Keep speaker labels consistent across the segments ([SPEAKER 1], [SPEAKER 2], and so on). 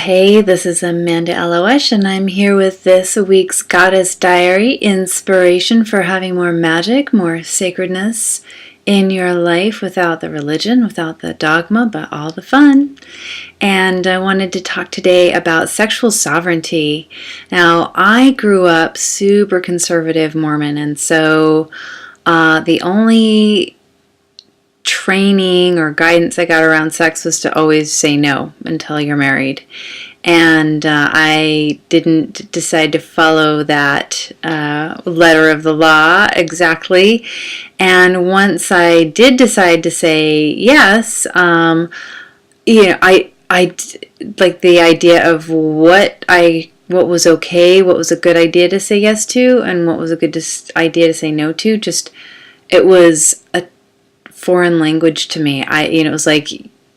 [SPEAKER 1] Hey, this is Amanda Elo'esh, and I'm here with this week's Goddess Diary inspiration for having more magic, more sacredness in your life without the religion, without the dogma, but all the fun. And I wanted to talk today about sexual sovereignty. Now, I grew up super conservative Mormon, and so the only training or guidance I got around sex was to always say no until you're married. And I didn't decide to follow that letter of the law exactly. And once I did decide to say yes, I like the idea of what was okay, what was a good idea to say yes to, and what was a good idea to say no to. Just it was a foreign language to me. It was like,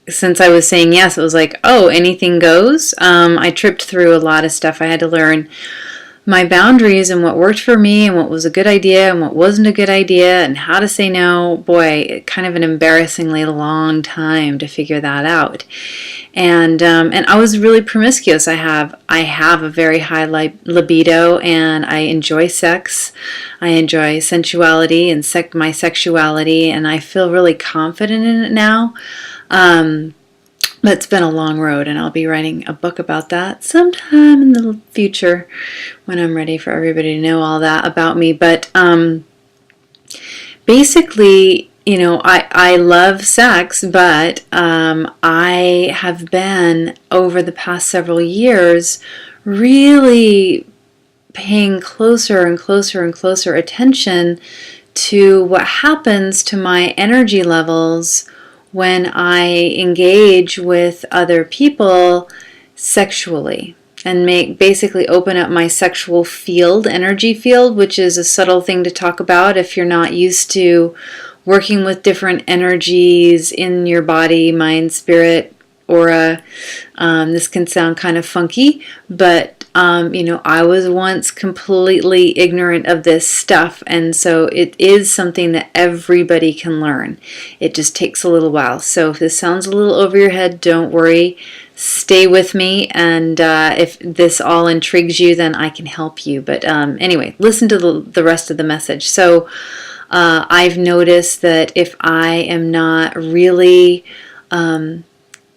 [SPEAKER 1] since I was saying yes, it was like, oh, anything goes. I tripped through a lot of stuff. I had to learn my boundaries and what worked for me and what was a good idea and what wasn't a good idea and how to say no. Boy, kind of an embarrassingly long time to figure that out. And I was really promiscuous. I have a very high libido, and I enjoy sex. I enjoy sensuality and my sexuality, and I feel really confident in it now. But it's been a long road, and I'll be writing a book about that sometime in the future when I'm ready for everybody to know all that about me. But basically, I love sex, but I have been, over the past several years, really paying closer and closer and closer attention to what happens to my energy levels when I engage with other people sexually, and basically open up my sexual field, energy field, which is a subtle thing to talk about if you're not used to working with different energies in your body, mind, spirit, aura. This can sound kind of funky, but I was once completely ignorant of this stuff, and so it is something that everybody can learn. It just takes a little while. So if this sounds a little over your head, don't worry. Stay with me, and if this all intrigues you, then I can help you. But anyway, listen to the rest of the message. So I've noticed that if I am not really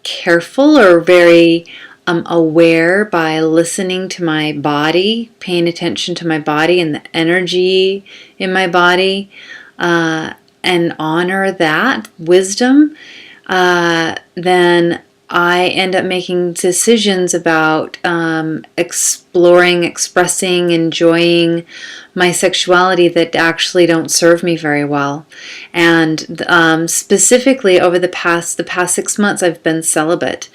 [SPEAKER 1] careful or very aware by listening to my body, paying attention to my body and the energy in my body, and honor that wisdom, then I end up making decisions about exploring, expressing, enjoying my sexuality that actually don't serve me very well. And specifically over the past 6 months, I've been celibate,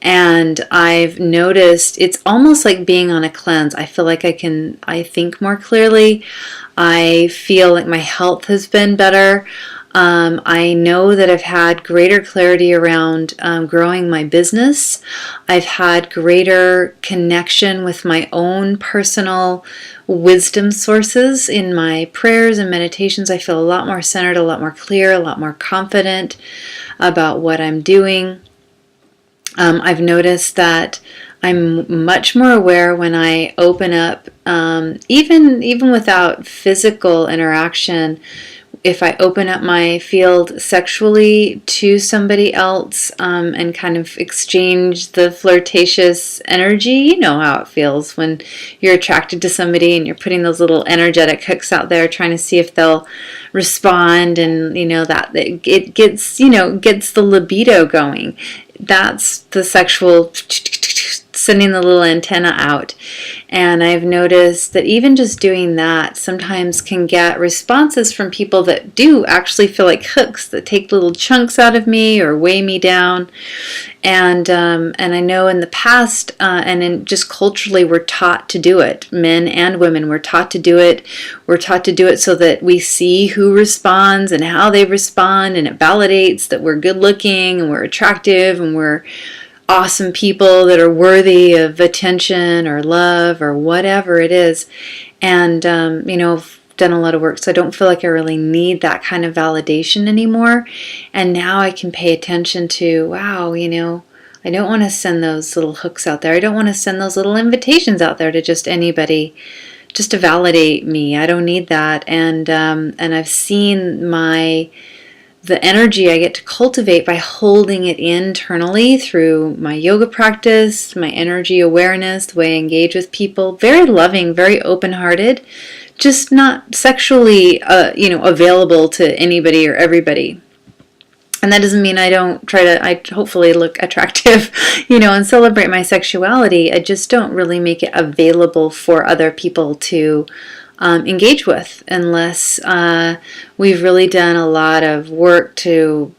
[SPEAKER 1] and I've noticed it's almost like being on a cleanse. I feel like I think more clearly. I feel like my health has been better. I know that I've had greater clarity around growing my business. I've had greater connection with my own personal wisdom sources in my prayers and meditations. I feel a lot more centered, a lot more clear, a lot more confident about what I'm doing. I've noticed that I'm much more aware when I open up, even without physical interaction. If I open up my field sexually to somebody else and kind of exchange the flirtatious energy, you know how it feels when you're attracted to somebody and you're putting those little energetic hooks out there trying to see if they'll respond, and that it gets the libido going. That's the sexual sending the little antenna out. And I've noticed that even just doing that sometimes can get responses from people that do actually feel like hooks, that take little chunks out of me or weigh me down. And I know in the past, just culturally, we're taught to do it. Men and women, we're taught to do it. We're taught to do it so that we see who responds and how they respond, and it validates that we're good looking and we're attractive and we're awesome people that are worthy of attention or love or whatever it is. And, I've done a lot of work, so I don't feel like I really need that kind of validation anymore. And now I can pay attention to, wow, I don't want to send those little hooks out there. I don't want to send those little invitations out there to just anybody, just to validate me. I don't need that. And I've seen the energy I get to cultivate by holding it internally through my yoga practice, my energy awareness, the way I engage with people. Very loving, very open-hearted, just not sexually, available to anybody or everybody. And that doesn't mean I don't I hopefully look attractive, and celebrate my sexuality. I just don't really make it available for other people to engage with unless we've really done a lot of work to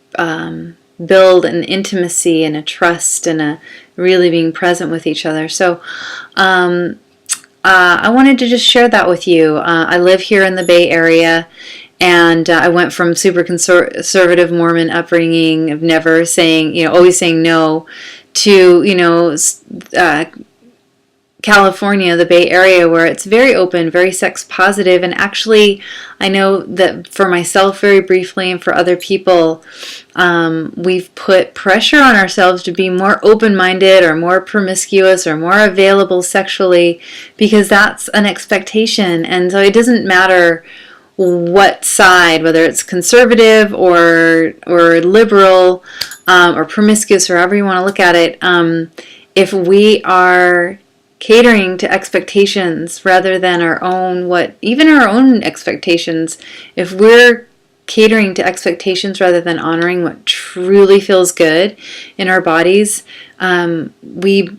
[SPEAKER 1] build an intimacy and a trust and a really being present with each other. So I wanted to just share that with you. I live here in the Bay Area, and I went from super conservative Mormon upbringing of never saying, always saying no, to, California, the Bay Area, where it's very open, very sex positive. And actually, I know that for myself very briefly and for other people, we've put pressure on ourselves to be more open-minded or more promiscuous or more available sexually because that's an expectation. And so it doesn't matter what side, whether it's conservative or liberal or promiscuous or however you want to look at it, if we are catering to expectations rather than our own, even our own expectations, if we're catering to expectations rather than honoring what truly feels good in our bodies, we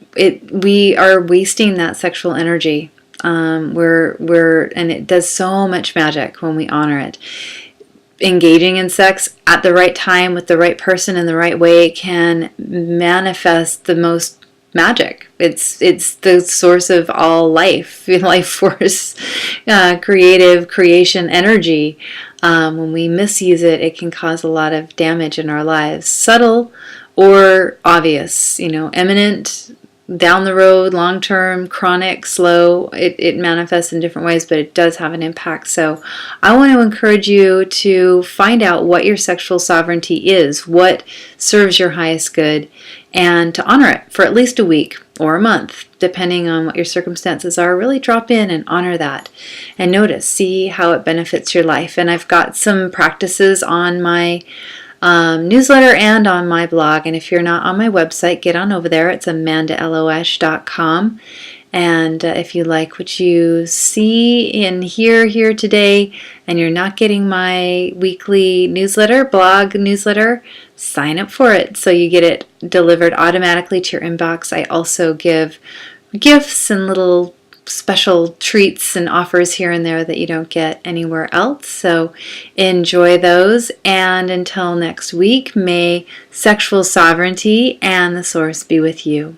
[SPEAKER 1] are wasting that sexual energy. And it does so much magic when we honor it. Engaging in sex at the right time with the right person in the right way can manifest the most magic. It's the source of all life force, creative creation energy. When we misuse it, it can cause a lot of damage in our lives, subtle or obvious, imminent, down the road, long term, chronic, slow. It manifests in different ways, but it does have an impact. So I want to encourage you to find out what your sexual sovereignty is, what serves your highest good, and to honor it for at least a week or a month, depending on what your circumstances are. Really drop in and honor that and notice, see how it benefits your life. And I've got some practices on my newsletter and on my blog. And if you're not on my website, get on over there. It's amandaeloesh.com. And if you like what you see and hear here today, and you're not getting my weekly blog newsletter, sign up for it so you get it delivered automatically to your inbox. I also give gifts and little special treats and offers here and there that you don't get anywhere else. So enjoy those. And until next week, may sexual sovereignty and the source be with you.